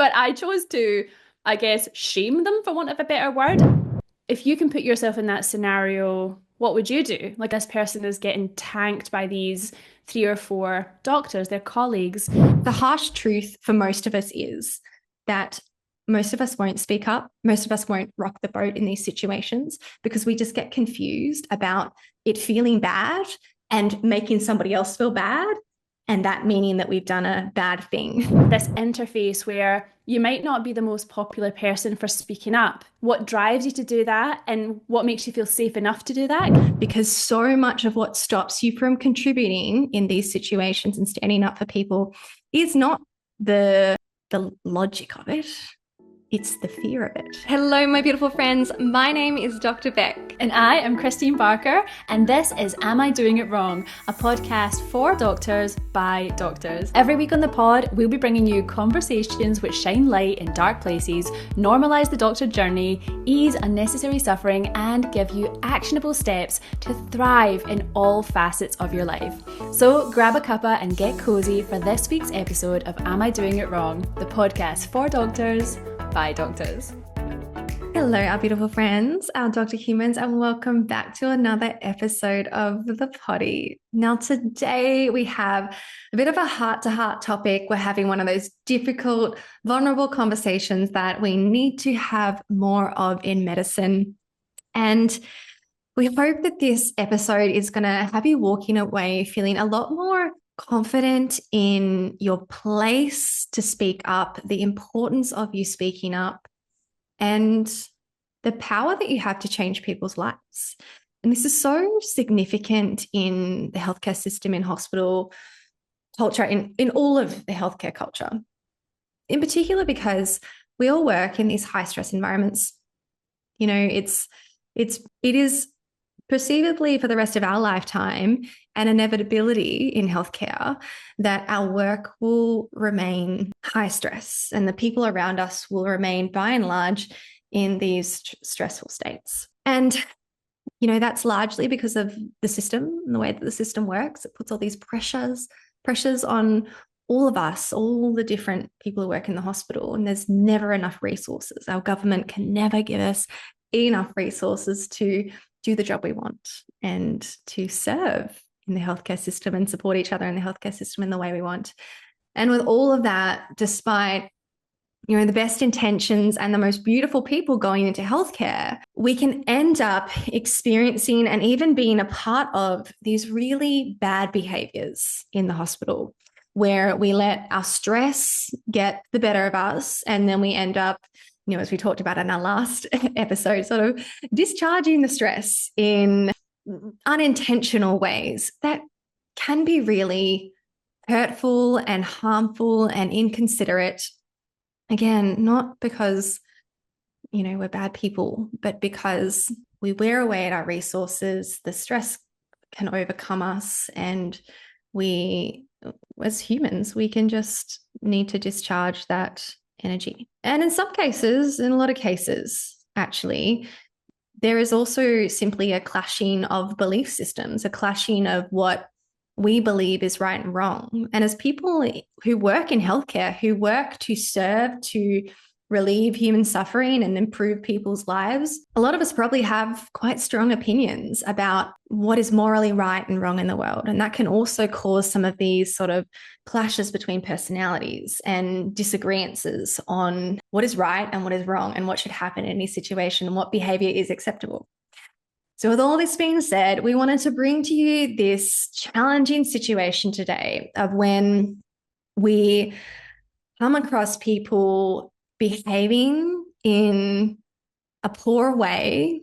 But I chose to, I guess, shame them for want of a better word. If you can put yourself in that scenario, what would you do? Like this person is getting tanked by these three or four doctors, their colleagues. The harsh truth for most of us is that most of us won't speak up. Most of us won't rock the boat in these situations because we just get confused about it feeling bad and making somebody else feel bad, and that meaning that we've done a bad thing. This interface where you might not be the most popular person for speaking up. What drives you to do that and what makes you feel safe enough to do that? Because so much of what stops you from contributing in these situations and standing up for people is not the logic of it. It's the fear of it. Hello, my beautiful friends. My name is Dr. Becc. And I am Kristeen Barker, and this is Am I Doing It Wrong? A podcast for doctors by doctors. Every week on the pod, we'll be bringing you conversations which shine light in dark places, normalise the doctor journey, ease unnecessary suffering, and give you actionable steps to thrive in all facets of your life. So grab a cuppa and get cozy for this week's episode of Am I Doing It Wrong? The podcast for doctors by doctors. Hello, our beautiful friends, our Dr. Humans, and welcome back to another episode of the potty. Now, today we have a bit of a heart-to-heart topic. We're having one of those difficult, vulnerable conversations that we need to have more of in medicine. And we hope that this episode is going to have you walking away feeling a lot more confident in your place to speak up, the importance of you speaking up, and the power that you have to change people's lives. And this is so significant in the healthcare system, in hospital culture, in all of the healthcare culture, in particular because we all work in these high stress environments. You know, it is perceivably for the rest of our lifetime an inevitability in healthcare that our work will remain high stress and the people around us will remain by and large in these stressful states. And, you know, that's largely because of the system and the way that the system works. It puts all these pressures on all of us, all the different people who work in the hospital, and there's never enough resources. Our government can never give us enough resources to do the job we want and to serve in the healthcare system and support each other in the healthcare system in the way we want. And with all of that, despite, you know, the best intentions and the most beautiful people going into healthcare, we can end up experiencing and even being a part of these really bad behaviors in the hospital where we let our stress get the better of us, and then we end up, you know, as we talked about in our last episode, sort of discharging the stress in unintentional ways that can be really hurtful and harmful and inconsiderate. Again, not because, you know, we're bad people, but because we wear away at our resources, the stress can overcome us, and we, as humans, we can just need to discharge that energy. And in some cases, in a lot of cases, actually, there is also simply a clashing of belief systems, a clashing of what we believe is right and wrong. And as people who work in healthcare, who work to serve, to relieve human suffering and improve people's lives, a lot of us probably have quite strong opinions about what is morally right and wrong in the world. And that can also cause some of these sort of clashes between personalities and disagreements on what is right and what is wrong and what should happen in any situation and what behavior is acceptable. So with all this being said, we wanted to bring to you this challenging situation today of when we come across people behaving in a poor way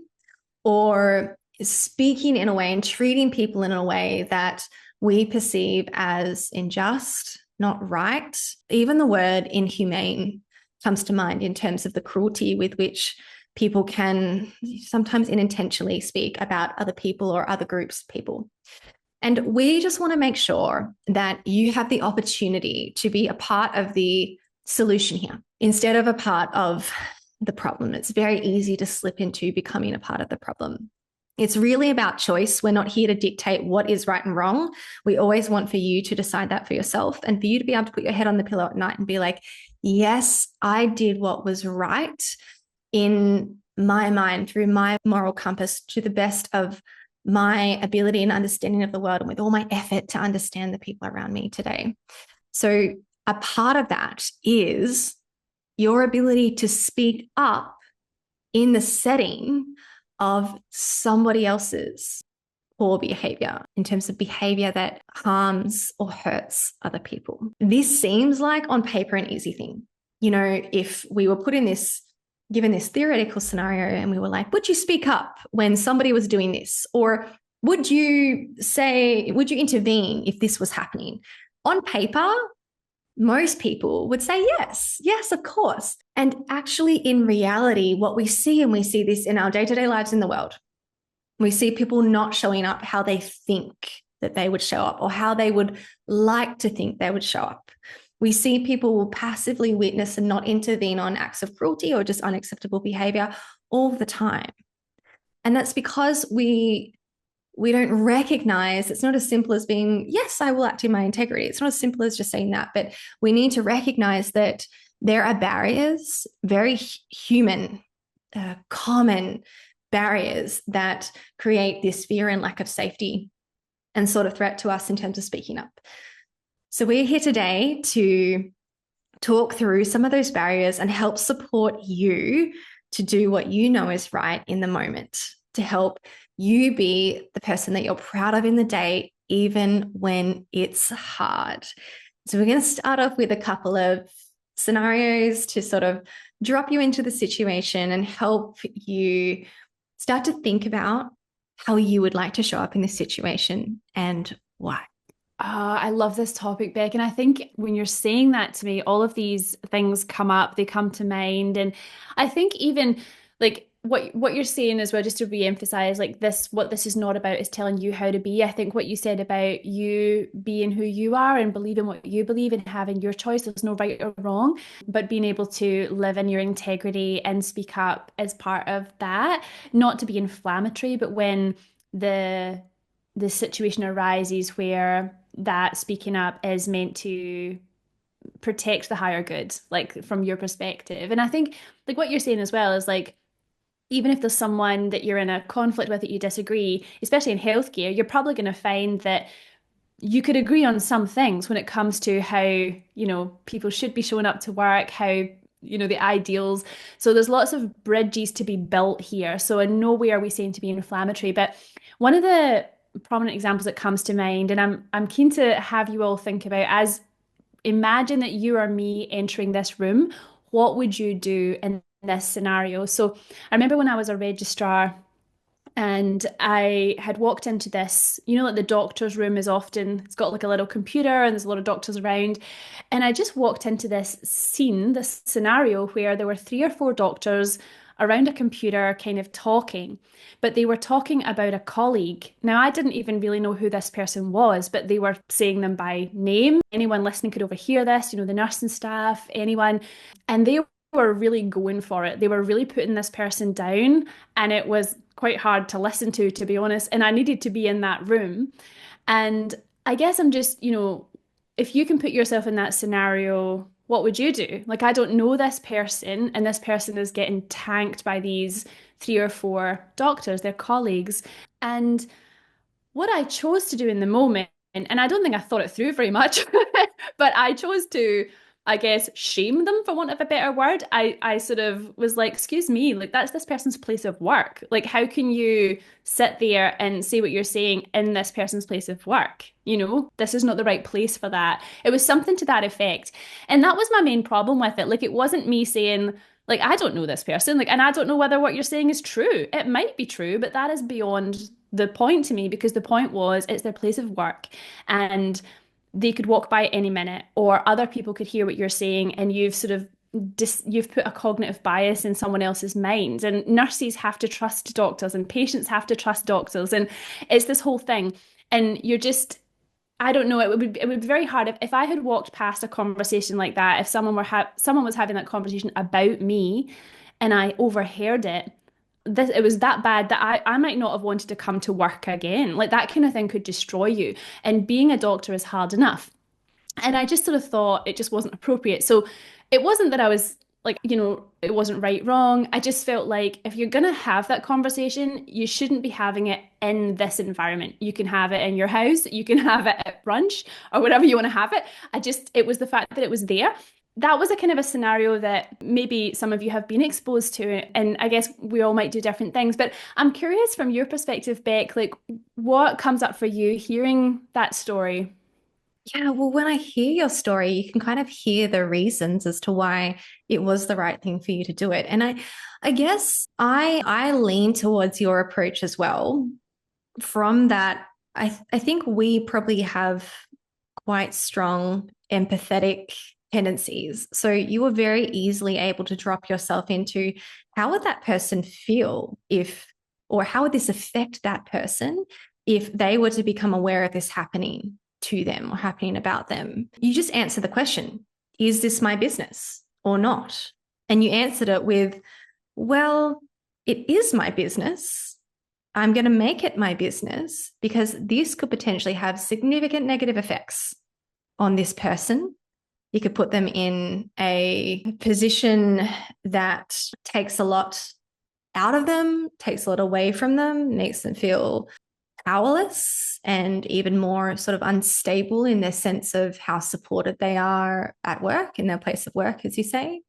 or speaking in a way and treating people in a way that we perceive as unjust, not right. Even the word inhumane comes to mind in terms of the cruelty with which people can sometimes unintentionally speak about other people or other groups of people. And we just want to make sure that you have the opportunity to be a part of the solution here instead of a part of the problem. It's very easy to slip into becoming a part of the problem. It's really about choice. We're not here to dictate what is right and wrong. We always want for you to decide that for yourself and for you to be able to put your head on the pillow at night and be like, Yes, I did what was right in my mind through my moral compass to the best of my ability and understanding of the world and with all my effort to understand the people around me today. So, a part of that is your ability to speak up in the setting of somebody else's poor behavior, in terms of behavior that harms or hurts other people. This seems like on paper an easy thing. You know, if we were put in this, given this theoretical scenario and we were like, would you speak up when somebody was doing this? Or would you intervene if this was happening? On paper, most people would say yes, of course. And actually, in reality, what we see, and we see this in our day-to-day lives in the world, we see people not showing up how they think that they would show up or how they would like to think they would show up. We see people passively witness and not intervene on acts of cruelty or just unacceptable behavior all the time. And that's because we don't recognize, it's not as simple as being, yes, I will act in my integrity. It's not as simple as just saying that, but we need to recognize that there are barriers, very human, common barriers that create this fear and lack of safety and sort of threat to us in terms of speaking up. So we're here today to talk through some of those barriers and help support you to do what you know is right in the moment, to help you be the person that you're proud of in the day, even when it's hard. So we're going to start off with a couple of scenarios to sort of drop you into the situation and help you start to think about how you would like to show up in this situation and why. I love this topic, Beck. And I think when you're saying that to me, all of these things come up, they come to mind. And I think even like what you're saying as well, just to re-emphasize, like what this is not about is telling you how to be. I think what you said about you being who you are and believing what you believe and having your choice, there's no right or wrong, but being able to live in your integrity and speak up as part of that, not to be inflammatory, but when the situation arises where that speaking up is meant to protect the higher good, like from your perspective. And I think like what you're saying as well is like, even if there's someone that you're in a conflict with that you disagree, especially in healthcare, you're probably going to find that you could agree on some things when it comes to how, people should be showing up to work, how, the ideals. So there's lots of bridges to be built here. So in no way are we saying to be inflammatory, but one of the prominent examples that comes to mind, and I'm keen to have you all think about, as imagine that you are me entering this room, what would you do in this scenario? So I remember when I was a registrar and I had walked into this, like the doctor's room is often, it's got like a little computer and there's a lot of doctors around. And I just walked into this scene, this scenario where there were 3 or 4 doctors around a computer kind of talking, but they were talking about a colleague. Now, I didn't even really know who this person was, but they were saying them by name. Anyone listening could overhear this, the nursing staff, anyone. And they were really going for it. They were really putting this person down, and it was quite hard to listen to be honest. And I needed to be in that room. And I guess I'm just, if you can put yourself in that scenario, what would you do? Like, I don't know this person, and this person is getting tanked by these 3 or 4 doctors, their colleagues. And what I chose to do in the moment, and I don't think I thought it through very much, but I chose to, I guess, shame them for want of a better word. I sort of was like, excuse me, like that's this person's place of work. Like, how can you sit there and say what you're saying in this person's place of work? This is not the right place for that. It was something to that effect. And that was my main problem with it. Like, it wasn't me saying, like, I don't know this person, like, and I don't know whether what you're saying is true. It might be true, but that is beyond the point to me, because the point was it's their place of work and they could walk by any minute, or other people could hear what you're saying, and you've sort of you've put a cognitive bias in someone else's mind. And nurses have to trust doctors, and patients have to trust doctors, and it's this whole thing. And you're just, I don't know, it would be very hard if I had walked past a conversation like that, if someone was having that conversation about me and I overheard it. It was that bad that I might not have wanted to come to work again. Like, that kind of thing could destroy you. And being a doctor is hard enough. And I just sort of thought it just wasn't appropriate. So it wasn't that I was like, it wasn't right, wrong. I just felt like if you're going to have that conversation, you shouldn't be having it in this environment. You can have it in your house, you can have it at brunch or whatever you want to have it. It was the fact that it was there. That was a kind of a scenario that maybe some of you have been exposed to, and I guess we all might do different things. But I'm curious from your perspective, Beck, like what comes up for you hearing that story? Yeah, well, when I hear your story, you can kind of hear the reasons as to why it was the right thing for you to do it. And I guess I lean towards your approach as well. From that, I think we probably have quite strong empathetic tendencies. So you were very easily able to drop yourself into how would that person feel if, or how would this affect that person if they were to become aware of this happening to them or happening about them? You just answer the question, is this my business or not? And you answered it with, well, it is my business. I'm going to make it my business because this could potentially have significant negative effects on this person. You could put them in a position that takes a lot out of them, takes a lot away from them, makes them feel powerless and even more sort of unstable in their sense of how supported they are at work, in their place of work, as you say.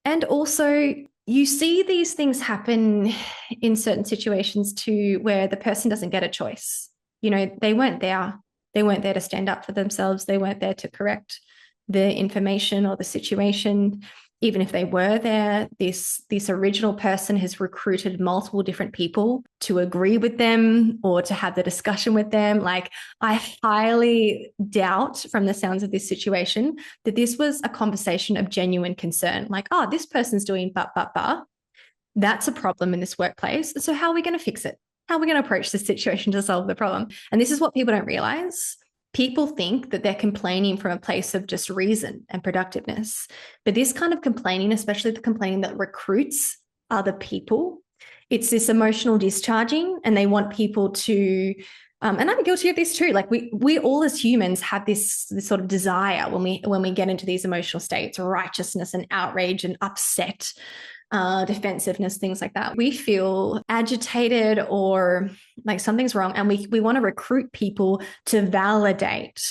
And also, you see these things happen in certain situations too, where the person doesn't get a choice. They weren't there. They weren't there to stand up for themselves. They weren't there to correct the information or the situation. Even if they were there, this original person has recruited multiple different people to agree with them or to have the discussion with them. Like, I highly doubt from the sounds of this situation that this was a conversation of genuine concern. Like, oh, this person's doing but. That's a problem in this workplace. So how are we going to fix it? How are we going to approach this situation to solve the problem? And this is what people don't realize. People think that they're complaining from a place of just reason and productiveness. But this kind of complaining, especially the complaining that recruits other people, it's this emotional discharging, and they want people to, and I'm guilty of this too. Like we all as humans have this sort of desire when we get into these emotional states, righteousness and outrage and upset, defensiveness, things like that. We feel agitated or like something's wrong, and we want to recruit people to validate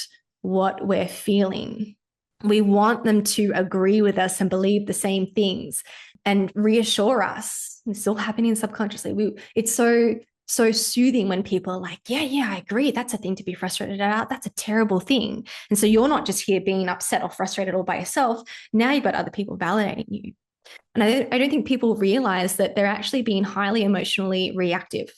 what we're feeling. We want them to agree with us and believe the same things and reassure us. It's all happening subconsciously. It's so soothing when people are like, yeah, I agree. That's a thing to be frustrated about. That's a terrible thing. And so you're not just here being upset or frustrated all by yourself. Now you've got other people validating you. And I don't think people realize that they're actually being highly emotionally reactive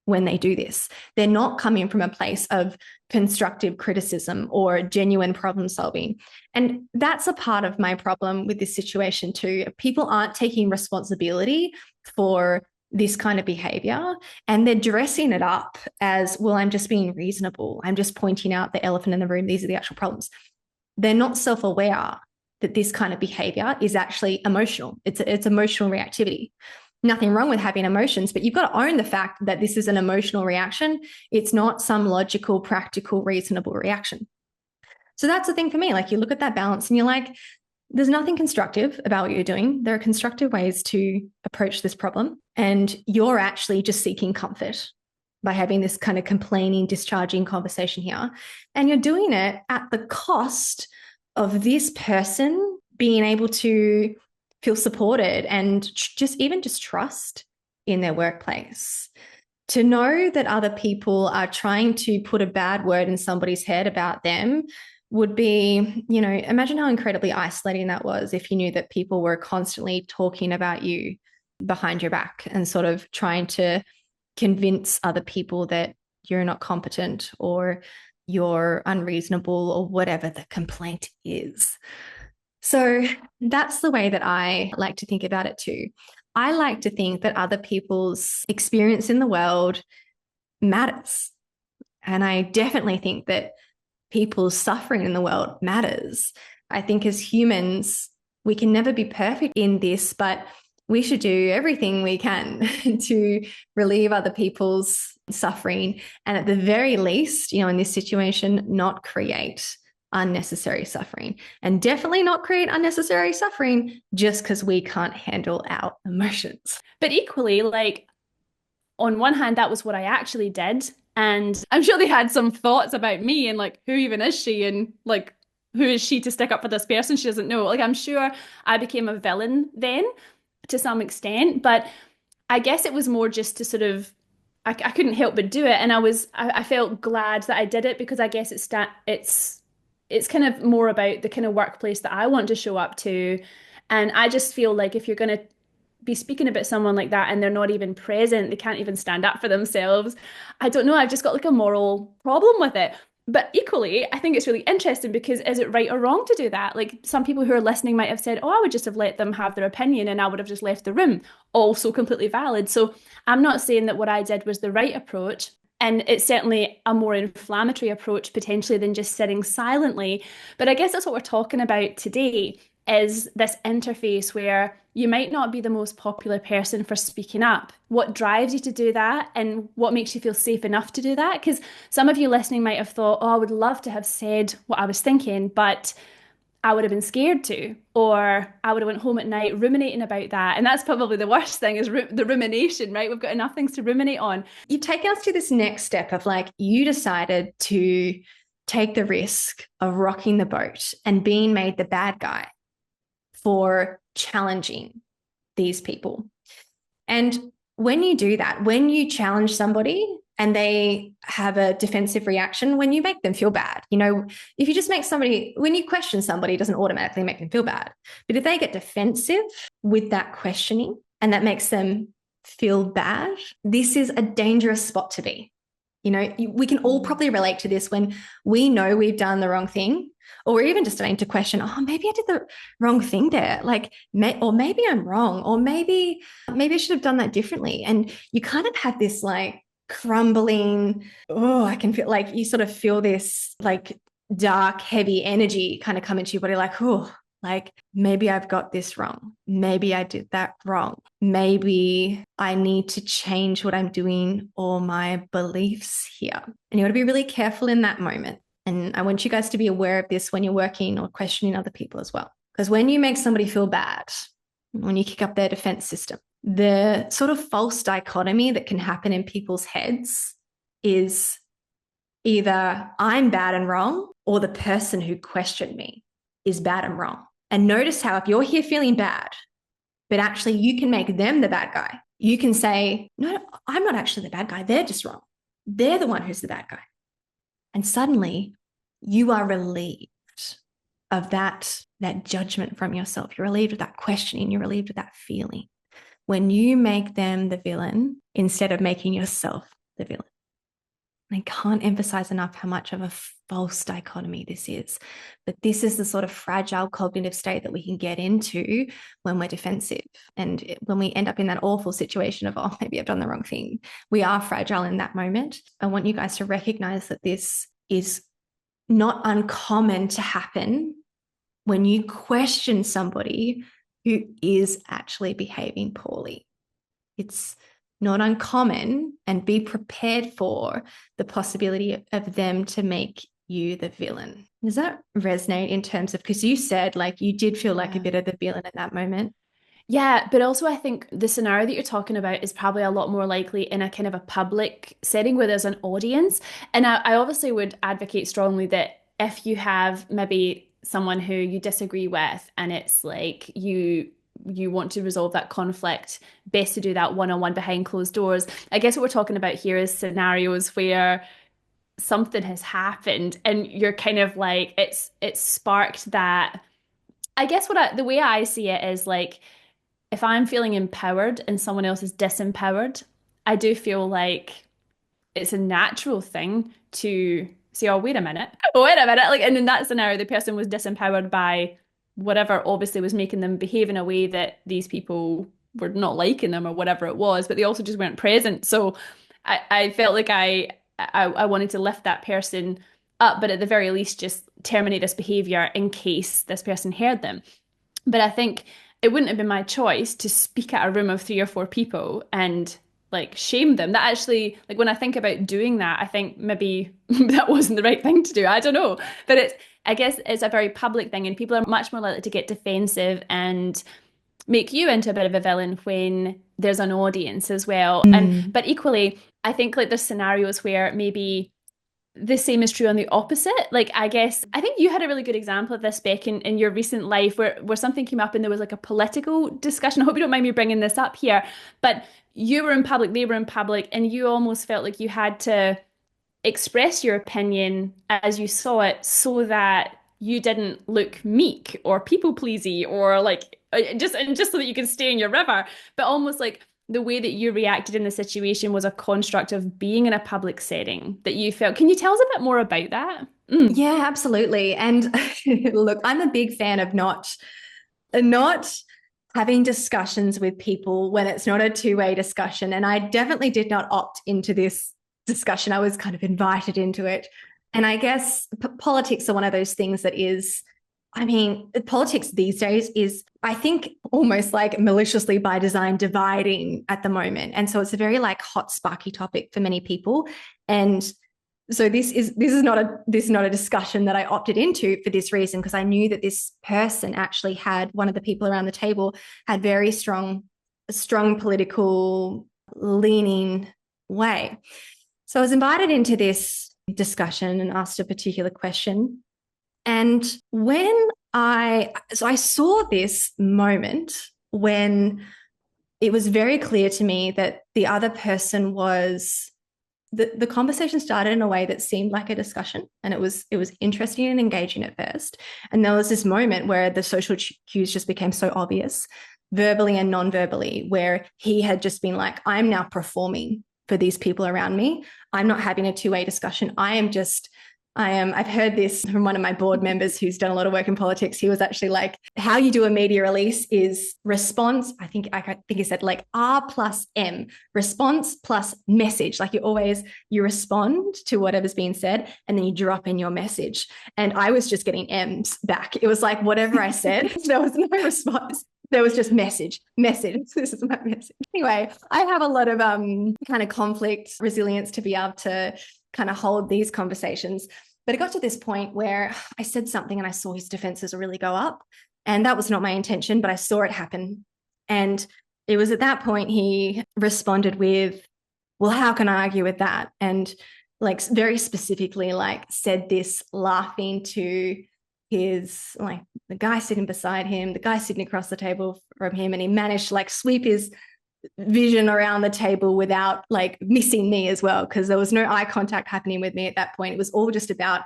when they do this. They're not coming from a place of constructive criticism or genuine problem solving. And that's a part of my problem with this situation too. People aren't taking responsibility for this kind of behavior, and they're dressing it up as, well, I'm just being reasonable. I'm just pointing out the elephant in the room. These are the actual problems. They're not self-aware that this kind of behavior is actually emotional. It's emotional reactivity. Nothing wrong with having emotions, but you've got to own the fact that this is an emotional reaction. It's not some logical, practical, reasonable reaction. So that's the thing for me. Like, you look at that balance and you're like, there's nothing constructive about what you're doing. There are constructive ways to approach this problem, and you're actually just seeking comfort by having this kind of complaining, discharging conversation here. And you're doing it at the cost of this person being able to feel supported and just trust in their workplace. To know that other people are trying to put a bad word in somebody's head about them would be, imagine how incredibly isolating that was if you knew that people were constantly talking about you behind your back and sort of trying to convince other people that you're not competent or you're unreasonable or whatever the complaint is. So that's the way that I like to think about it too. I like to think that other people's experience in the world matters. And I definitely think that people's suffering in the world matters. I think as humans, we can never be perfect in this, but we should do everything we can to relieve other people's suffering. And at the very least, in this situation, not create unnecessary suffering, and definitely not create unnecessary suffering just because we can't handle our emotions. But equally, like, on one hand, that was what I actually did. And I'm sure they had some thoughts about me and like, who even is she? And like, who is she to stick up for this person she doesn't know? Like, I'm sure I became a villain then to some extent. But I guess it was more just to sort of, I couldn't help but do it. And I felt glad that I did it because I guess it's kind of more about the kind of workplace that I want to show up to. And I just feel like if you're going to be speaking about someone like that and they're not even present, they can't even stand up for themselves. I don't know, I've just got like a moral problem with it. But equally, I think it's really interesting because is it right or wrong to do that? Like some people who are listening might have said, oh, I would just have let them have their opinion and I would have just left the room. Also completely valid. So I'm not saying that what I did was the right approach. And it's certainly a more inflammatory approach potentially than just sitting silently. But I guess that's what we're talking about today is this interface where you might not be the most popular person for speaking up. What drives you to do that and what makes you feel safe enough to do that? Because some of you listening might have thought, oh, I would love to have said what I was thinking, but I would have been scared to, or I would have went home at night ruminating about that. And that's probably the worst thing is the rumination, right? We've got enough things to ruminate on. You've taken us to this next step of like, you decided to take the risk of rocking the boat and being made the bad guy for challenging these people. And when you do that, when you challenge somebody and they have a defensive reaction, when you make them feel bad, if you just make somebody, when you question somebody, it doesn't automatically make them feel bad. But if they get defensive with that questioning and that makes them feel bad, this is a dangerous spot to be. We can all probably relate to this when we know we've done the wrong thing, or we're even just starting to question, oh, maybe I did the wrong thing there. Or maybe I'm wrong, or maybe I should have done that differently. And you kind of have this like crumbling, I can feel like you sort of feel this like dark, heavy energy kind of come into your body, like, like maybe I've got this wrong. Maybe I did that wrong. Maybe I need to change what I'm doing or my beliefs here. And you want to be really careful in that moment. And I want you guys to be aware of this when you're working or questioning other people as well. Because when you make somebody feel bad, when you kick up their defense system, the sort of false dichotomy that can happen in people's heads is either I'm bad and wrong or the person who questioned me is bad and wrong. And notice how if you're here feeling bad, but actually you can make them the bad guy. You can say, no, I'm not actually the bad guy. They're just wrong. They're the one who's the bad guy. And suddenly you are relieved of that judgment from yourself. You're relieved of that questioning. You're relieved of that feeling. When you make them the villain instead of making yourself the villain. I can't emphasize enough how much of a false dichotomy this is. But this is the sort of fragile cognitive state that we can get into when we're defensive. And when we end up in that awful situation of, oh, maybe I've done the wrong thing. We are fragile in that moment. I want you guys to recognize that this is not uncommon to happen when you question somebody who is actually behaving poorly. It's not uncommon, and be prepared for the possibility of them to make you the villain. Does that resonate in terms of, because you said like you did feel like a bit of the villain at that moment? Yeah, but also I think the scenario that you're talking about is probably a lot more likely in a kind of a public setting where there's an audience. And I obviously would advocate strongly that if you have maybe someone who you disagree with and it's like you want to resolve that conflict, best to do that one-on-one behind closed doors. I guess what we're talking about here is scenarios where something has happened and you're kind of like it's sparked that. I guess the way I see it is like if I'm feeling empowered and someone else is disempowered, I do feel like it's a natural thing to say, oh, wait a minute. Like, and in that scenario, the person was disempowered by whatever obviously was making them behave in a way that these people were not liking them or whatever it was, but they also just weren't present. So I felt like I wanted to lift that person up, but at the very least, just terminate this behavior in case this person heard them. But I think it wouldn't have been my choice to speak at a room of 3 or 4 people and like shame them. That actually, like when I think about doing that, I think maybe that wasn't the right thing to do. I don't know. But I guess it's a very public thing, and people are much more likely to get defensive and make you into a bit of a villain when there's an audience as well. And Mm. but equally, I think like there's scenarios where maybe the same is true on the opposite. Like I guess I think you had a really good example of this, Beck, in your recent life where something came up and there was like a political discussion. I hope you don't mind me bringing this up here, but you were in public, they were in public, and you almost felt like you had to express your opinion as you saw it so that you didn't look meek or people pleasy or like just so that you can stay in your river, but almost like the way that you reacted in the situation was a construct of being in a public setting that you felt. Can you tell us a bit more about that? Yeah, absolutely. And look, I'm a big fan of not having discussions with people when it's not a two-way discussion. And I definitely did not opt into this discussion. I was kind of invited into it. And I guess politics are one of those things that is, I mean, politics these days is, I think, almost like maliciously by design dividing at the moment. And so it's a very like hot, sparky topic for many people. And so this is not a discussion that I opted into for this reason, because I knew that this person actually had, one of the people around the table had very strong political leaning way. So I was invited into this discussion and asked a particular question. And when I saw this moment when it was very clear to me that the other person was, the conversation started in a way that seemed like a discussion, and it was interesting and engaging at first. And there was this moment where the social cues just became so obvious, verbally and non-verbally, where he had just been like, I'm now performing for these people around me. I'm not having a two-way discussion. I've heard this from one of my board members who's done a lot of work in politics. He was actually like, how you do a media release is response. I think he said like R plus M, response plus message. Like you respond to whatever's being said and then you drop in your message. And I was just getting M's back. It was like whatever I said, there was no response. There was just message. This is my message. Anyway, I have a lot of kind of conflict resilience to be able to kind of hold these conversations. But it got to this point where I said something and I saw his defenses really go up. And that was not my intention, but I saw it happen. And it was at that point he responded with, well, how can I argue with that? And like very specifically, like said this laughing to his, like the guy sitting beside him, the guy sitting across the table from him, and he managed to like sweep his vision around the table without like missing me as well, because there was no eye contact happening with me at that point. It was all just about,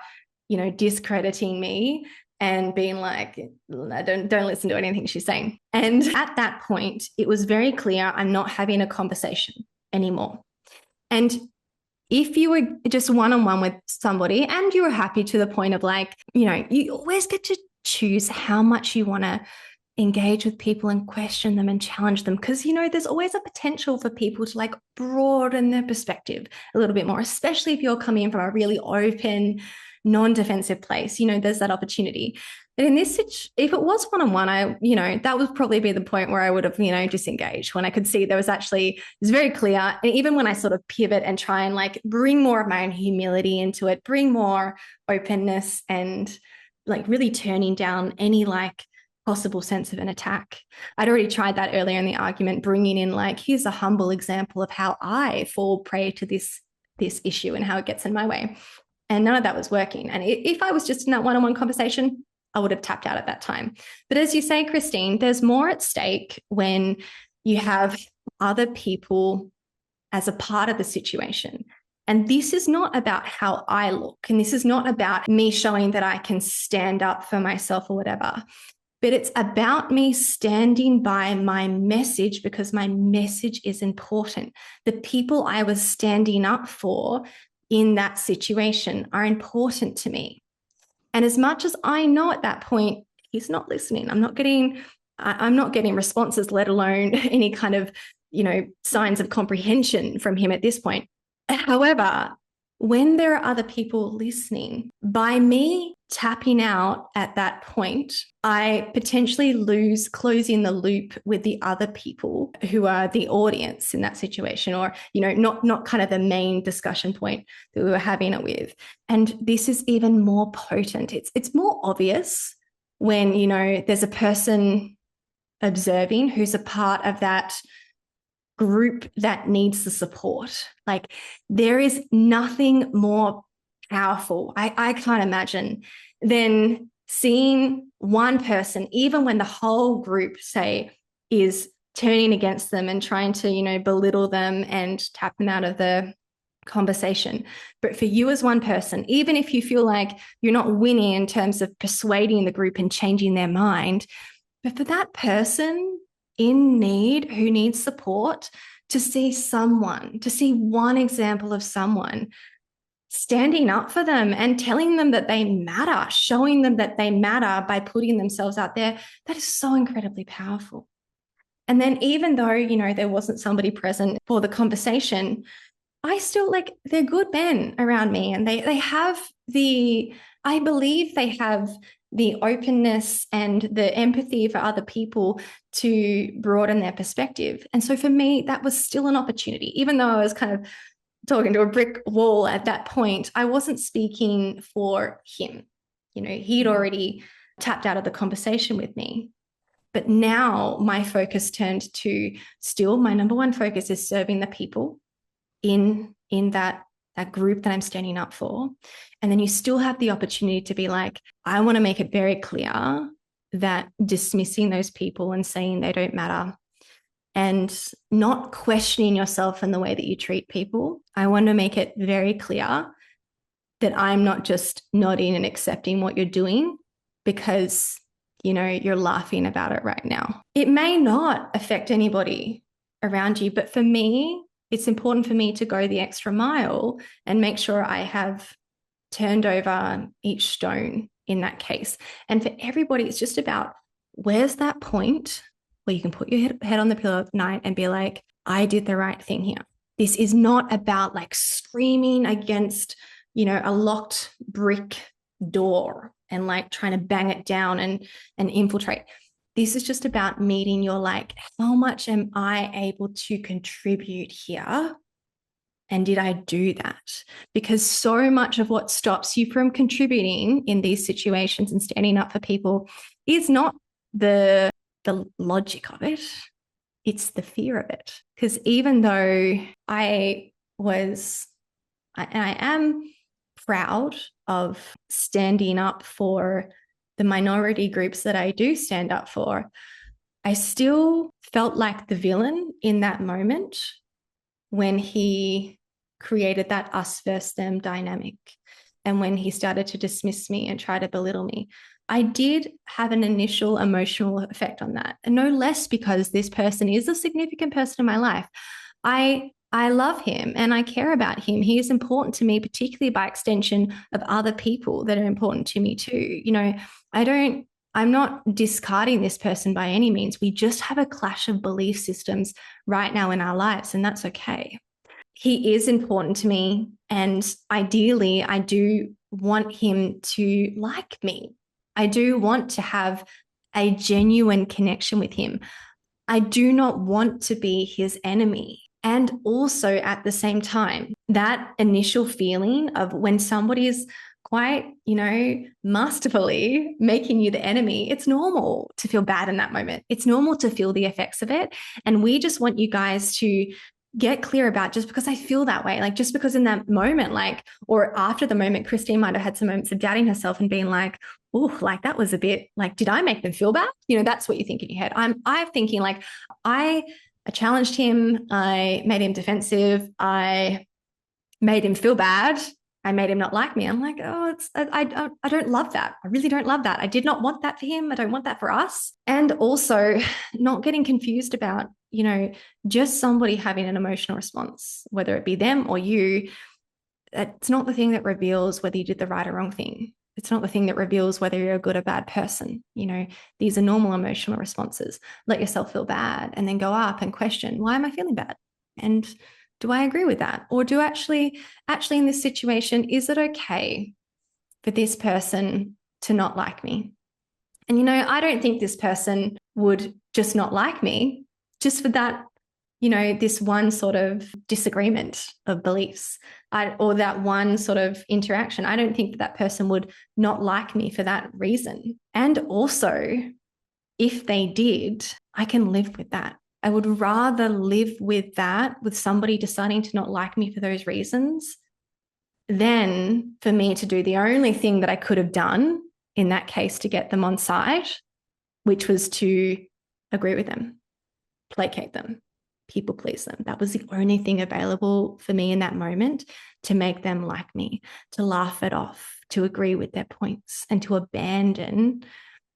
discrediting me and being like, don't listen to anything she's saying. And at that point, it was very clear I'm not having a conversation anymore. And if you were just one-on-one with somebody and you were happy to the point of like, you always get to choose how much you want to engage with people and question them and challenge them, because there's always a potential for people to like broaden their perspective a little bit more, especially if you're coming in from a really open, non-defensive place. There's that opportunity. But in this, if it was one-on-one, that would probably be the point where I would have disengaged, when I could see it's very clear. And even when I sort of pivot and try and like bring more of my own humility into it, bring more openness and like really turning down any like possible sense of an attack. I'd already tried that earlier in the argument, bringing in like, here's a humble example of how I fall prey to this issue and how it gets in my way. And none of that was working. And if I was just in that one-on-one conversation, I would have tapped out at that time. But as you say, Kristeen, there's more at stake when you have other people as a part of the situation. And this is not about how I look. And this is not about me showing that I can stand up for myself or whatever. But it's about me standing by my message, because my message is important. The people I was standing up for in that situation are important to me. And as much as I know at that point, he's not listening, I'm not getting responses, let alone any kind of, signs of comprehension from him at this point. However, when there are other people listening, by me tapping out at that point, I potentially lose closing the loop with the other people who are the audience in that situation, or, not kind of the main discussion point that we were having it with. And this is even more potent. It's more obvious when, there's a person observing who's a part of that group that needs the support. Like, there is nothing more powerful, I can't imagine, than seeing one person, even when the whole group, say, is turning against them and trying to, belittle them and tap them out of the conversation. But for you as one person, even if you feel like you're not winning in terms of persuading the group and changing their mind, but for that person in need who needs support, to see one example of someone standing up for them and telling them that they matter, showing them that they matter by putting themselves out there, that is so incredibly powerful. And then even though, there wasn't somebody present for the conversation, I still, they're good men around me, and I believe they have the openness and the empathy for other people to broaden their perspective. And so for me, that was still an opportunity. Even though I was kind of talking to a brick wall at that point, I wasn't speaking for him. He'd already tapped out of the conversation with me. But now my focus turned to, still, my number one focus is serving the people in that group that I'm standing up for. And then you still have the opportunity to be like, I want to make it very clear that dismissing those people and saying they don't matter and not questioning yourself in the way that you treat people, I want to make it very clear that I'm not just nodding and accepting what you're doing because, you're laughing about it right now. It may not affect anybody around you, but for me, it's important for me to go the extra mile and make sure I have turned over each stone in that case. And for everybody, it's just about, where's that point where you can put your head on the pillow at night and be like, I did the right thing here. This is not about screaming against, a locked brick door and trying to bang it down and infiltrate. This is just about meeting your how much am I able to contribute here? And did I do that? Because so much of what stops you from contributing in these situations and standing up for people is not the logic of it. It's the fear of it. Because even though I am proud of standing up for the minority groups that I do stand up for, I still felt like the villain in that moment when he created that us versus them dynamic. And when he started to dismiss me and try to belittle me, I did have an initial emotional effect on that. And no less because this person is a significant person in my life. I love him and I care about him. He is important to me, particularly by extension of other people that are important to me too. I'm not discarding this person by any means. We just have a clash of belief systems right now in our lives, and that's okay. He is important to me, and ideally, I do want him to like me. I do want to have a genuine connection with him. I do not want to be his enemy. And also at the same time, that initial feeling of when somebody is quite, masterfully making you the enemy, it's normal to feel bad in that moment. It's normal to feel the effects of it. And we just want you guys to get clear about, just because I feel that way, just because in that moment, or after the moment, Kristeen might have had some moments of doubting herself and being like, oh, that was a bit did I make them feel bad? That's what you think in your head. I'm thinking I challenged him. I made him defensive. I made him feel bad. I made him not like me. I'm like, oh, I don't love that. I really don't love that. I did not want that for him. I don't want that for us. And also not getting confused about, just somebody having an emotional response, whether it be them or you. It's not the thing that reveals whether you did the right or wrong thing. It's not the thing that reveals whether you're a good or bad person. These are normal emotional responses. Let yourself feel bad and then go up and question, why am I feeling bad? And Do I agree with that? Or do actually in this situation, is it okay for this person to not like me? And, I don't think this person would just not like me just for that, this one sort of disagreement of beliefs, or that one sort of interaction. I don't think that person would not like me for that reason. And also, if they did, I can live with that. I would rather live with that, with somebody deciding to not like me for those reasons, than for me to do the only thing that I could have done in that case to get them on side, which was to agree with them, placate them, people please them. That was the only thing available for me in that moment, to make them like me, to laugh it off, to agree with their points, and to abandon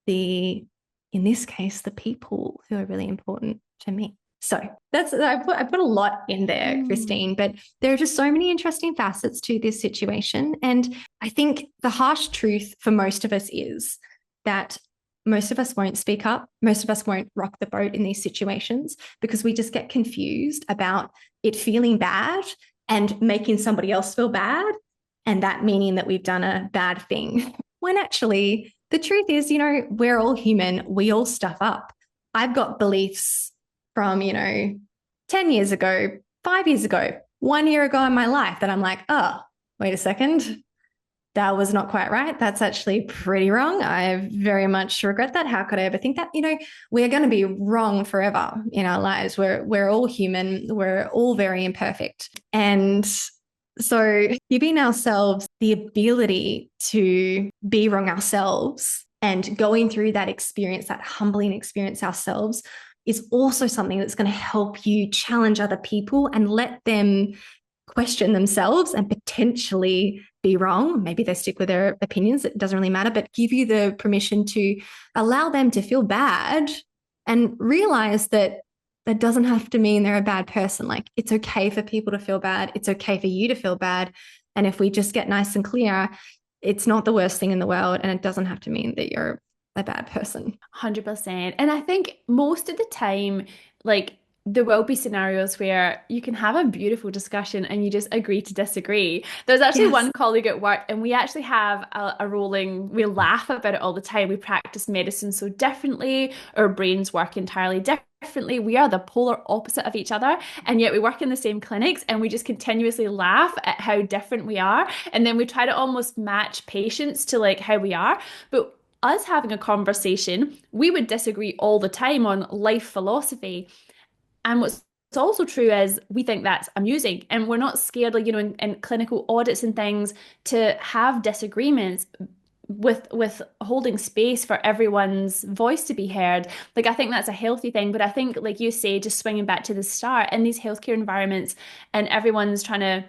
in this case, the people who are really important to me. So I put a lot in there, Kristeen, but there are just so many interesting facets to this situation. And I think the harsh truth for most of us is that most of us won't speak up. Most of us won't rock the boat in these situations, because we just get confused about it feeling bad and making somebody else feel bad, and that meaning that we've done a bad thing. When actually the truth is, we're all human. We all stuff up. I've got beliefs from, 10 years ago, 5 years ago, 1 year ago in my life that I'm like, oh, wait a second. That was not quite right. That's actually pretty wrong. I very much regret that. How could I ever think that? We're going to be wrong forever in our lives. We're all human. We're all very imperfect. And so giving ourselves the ability to be wrong ourselves and going through that experience, that humbling experience ourselves, is also something that's going to help you challenge other people and let them question themselves and potentially be wrong. Maybe they stick with their opinions. It doesn't really matter, but give you the permission to allow them to feel bad and realize that that doesn't have to mean they're a bad person. Like, it's okay for people to feel bad. It's okay for you to feel bad. And if we just get nice and clear, it's not the worst thing in the world. And it doesn't have to mean that you're a bad person. 100%. And I think most of the time, like, there will be scenarios where you can have a beautiful discussion and you just agree to disagree. There's actually one colleague at work, and we actually have a rolling, we laugh about it all the time. We practice medicine so differently. Our brains work entirely differently. We are the polar opposite of each other, and yet we work in the same clinics, and we just continuously laugh at how different we are. And then we try to almost match patients to like how we are. But us having a conversation, we would disagree all the time on life philosophy. And what's also true is we think that's amusing, and we're not scared, like, in clinical audits and things, to have disagreements with holding space for everyone's voice to be heard. Like, I think that's a healthy thing. But I think, like you say, just swinging back to the start, in these healthcare environments, and everyone's trying to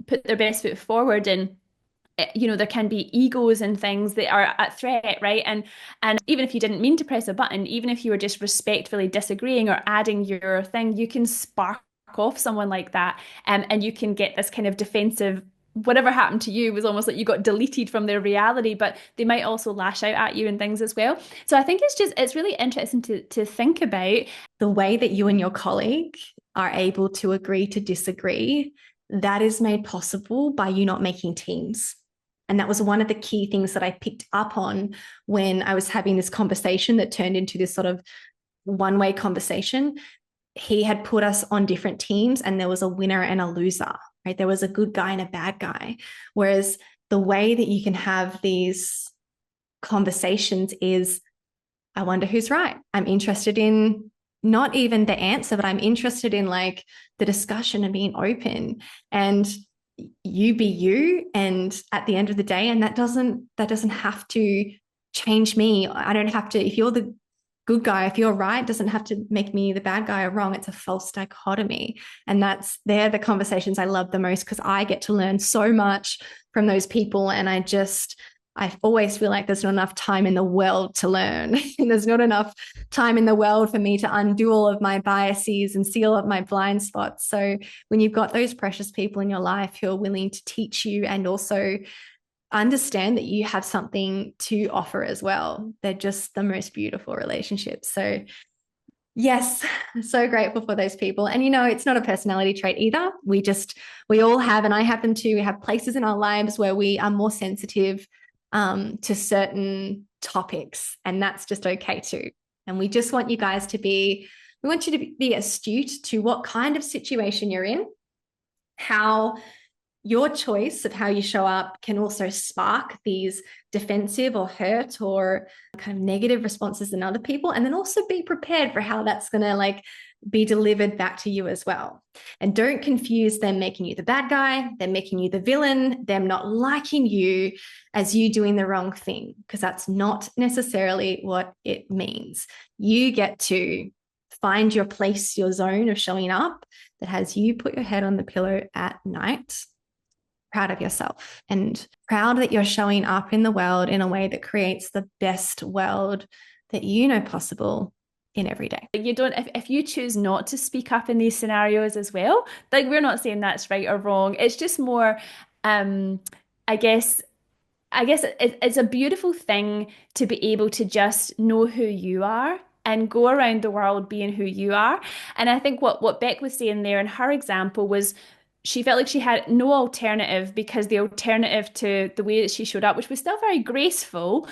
put their best foot forward, and there can be egos and things that are at threat, right? And even if you didn't mean to press a button, even if you were just respectfully disagreeing or adding your thing, you can spark off someone like that, and you can get this kind of defensive. Whatever happened to you was almost like you got deleted from their reality, but they might also lash out at you and things as well. So I think it's really interesting to think about the way that you and your colleague are able to agree to disagree. That is made possible by you not making teams. And that was one of the key things that I picked up on when I was having this conversation that turned into this sort of one-way conversation. He had put us on different teams, and there was a winner and a loser, right? There was a good guy and a bad guy. Whereas the way that you can have these conversations is, I wonder who's right. I'm interested in not even the answer, but I'm interested in like the discussion and being open, and you be you. And at the end of the day, and that doesn't have to change me. I don't have to, if you're the good guy, if you're right, it doesn't have to make me the bad guy or wrong. It's a false dichotomy. And they're the conversations I love the most, because I get to learn so much from those people. And I always feel like there's not enough time in the world to learn. And there's not enough time in the world for me to undo all of my biases and see all of my blind spots. So when you've got those precious people in your life who are willing to teach you and also understand that you have something to offer as well, they're just the most beautiful relationships. So Yes, so grateful for those people. And it's not a personality trait either. We all have, and I happen to have places in our lives where we are more sensitive to certain topics, and that's just okay too. And we just want you guys we want you to be astute to what kind of situation you're in, how your choice of how you show up can also spark these defensive or hurt or kind of negative responses in other people. And then also be prepared for how that's going to be delivered back to you as well. And don't confuse them making you the bad guy, them making you the villain, them not liking you as you doing the wrong thing, because that's not necessarily what it means. You get to find your place, your zone of showing up that has you put your head on the pillow at night, proud of yourself and proud that you're showing up in the world in a way that creates the best world that you know possible in every day. You don't, if you choose not to speak up in these scenarios as well, we're not saying that's right or wrong. It's just more, I guess it's a beautiful thing to be able to just know who you are and go around the world being who you are. And I think what Becc was saying there in her example was she felt like she had no alternative, because the alternative to the way that she showed up, which was still very graceful,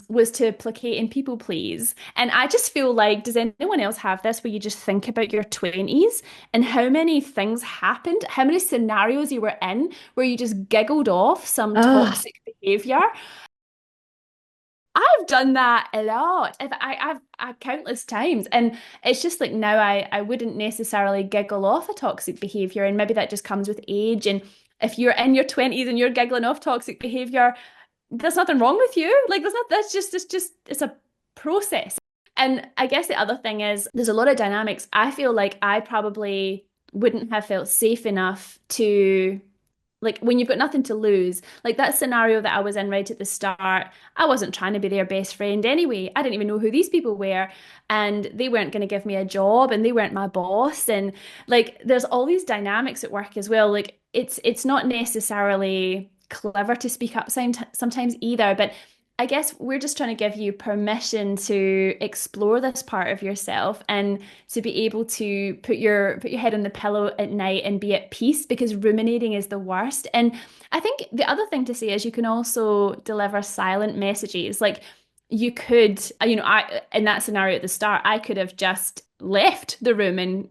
was to placate and people please. And I just feel like, does anyone else have this where you just think about your 20s and how many things happened, how many scenarios you were in where you just giggled off some toxic behavior? I've done that a lot. I've countless times. And it's just like now I wouldn't necessarily giggle off a toxic behavior. And maybe that just comes with age. And if you're in your 20s and you're giggling off toxic behavior, there's nothing wrong with you. It's a process. And I guess the other thing is there's a lot of dynamics. I feel like I probably wouldn't have felt safe enough to, like, when you've got nothing to lose, like that scenario that I was in right at the start, I wasn't trying to be their best friend anyway. I didn't even know who these people were, and they weren't going to give me a job, and they weren't my boss. And like, there's all these dynamics at work as well. Like, it's not necessarily clever to speak up sometimes either, but I guess we're just trying to give you permission to explore this part of yourself and to be able to put your head on the pillow at night and be at peace, because ruminating is the worst. And I think the other thing to say is you can also deliver silent messages. Like, you could, I in that scenario at the start, I could have just left the room and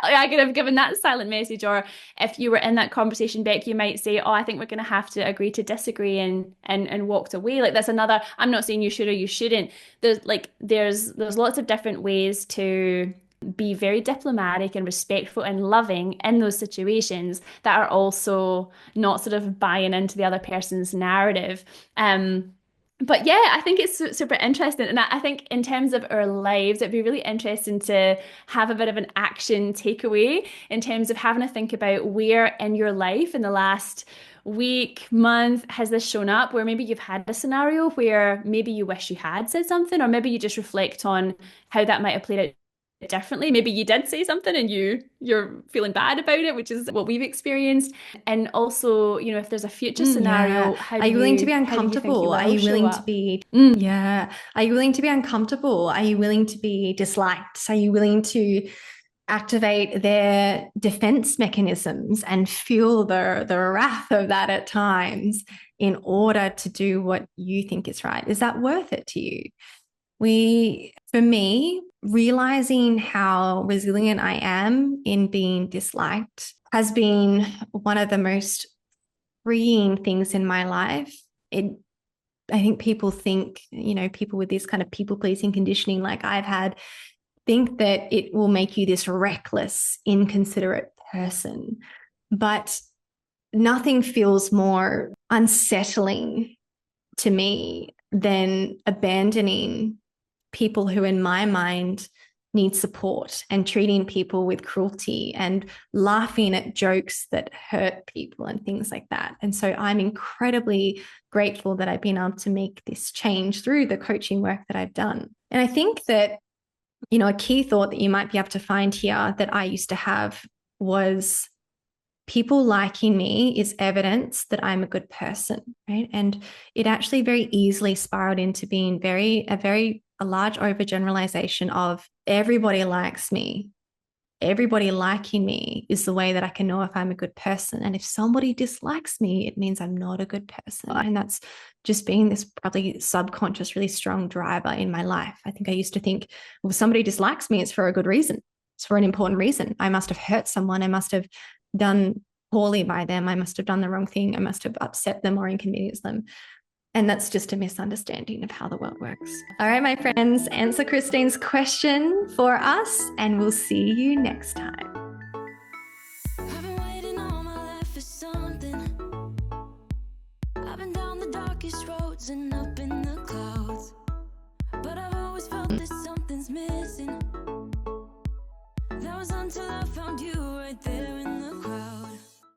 I could have given that silent message. Or if you were in that conversation, Beck, you might say, "Oh, I think we're going to have to agree to disagree," and walked away. Like, that's another. I'm not saying you should or you shouldn't. There's lots of different ways to be very diplomatic and respectful and loving in those situations that are also not sort of buying into the other person's narrative. But yeah, I think it's super interesting. And I think in terms of our lives, it'd be really interesting to have a bit of an action takeaway in terms of having to think about where in your life in the last week, month, has this shown up, where maybe you've had a scenario where maybe you wish you had said something, or maybe you just reflect on how that might have played out differently. Maybe you did say something and you're feeling bad about it, which is what we've experienced. And also, if there's a future scenario, Yeah. Are you willing to be uncomfortable? Are you willing to be yeah. Are you willing to be uncomfortable? Are you willing to be disliked? Are you willing to activate their defense mechanisms and feel the wrath of that at times in order to do what you think is right? Is that worth it to you? For me, realizing how resilient I am in being disliked has been one of the most freeing things in my life. I think people think, people with this kind of people-pleasing conditioning like I've had, think that it will make you this reckless, inconsiderate person. But nothing feels more unsettling to me than abandoning people who, in my mind, need support, and treating people with cruelty and laughing at jokes that hurt people and things like that. And so I'm incredibly grateful that I've been able to make this change through the coaching work that I've done. And I think that, a key thought that you might be able to find here that I used to have was, people liking me is evidence that I'm a good person, right? And it actually very easily spiraled into being a large overgeneralization of everybody likes me. Everybody liking me is the way that I can know if I'm a good person. And if somebody dislikes me, it means I'm not a good person. And that's just being this probably subconscious, really strong driver in my life. I think I used to think, well, if somebody dislikes me, it's for a good reason. It's for an important reason. I must have hurt someone. I must have done poorly by them. I must have done the wrong thing. I must have upset them or inconvenienced them. And that's just a misunderstanding of how the world works. All right, my friends, answer Kristeen's question for us, and we'll see you next time. I've been waiting all my life for something. I've been down the darkest roads and up in the clouds, but I've always felt that something's missing. That was until I found you right there in the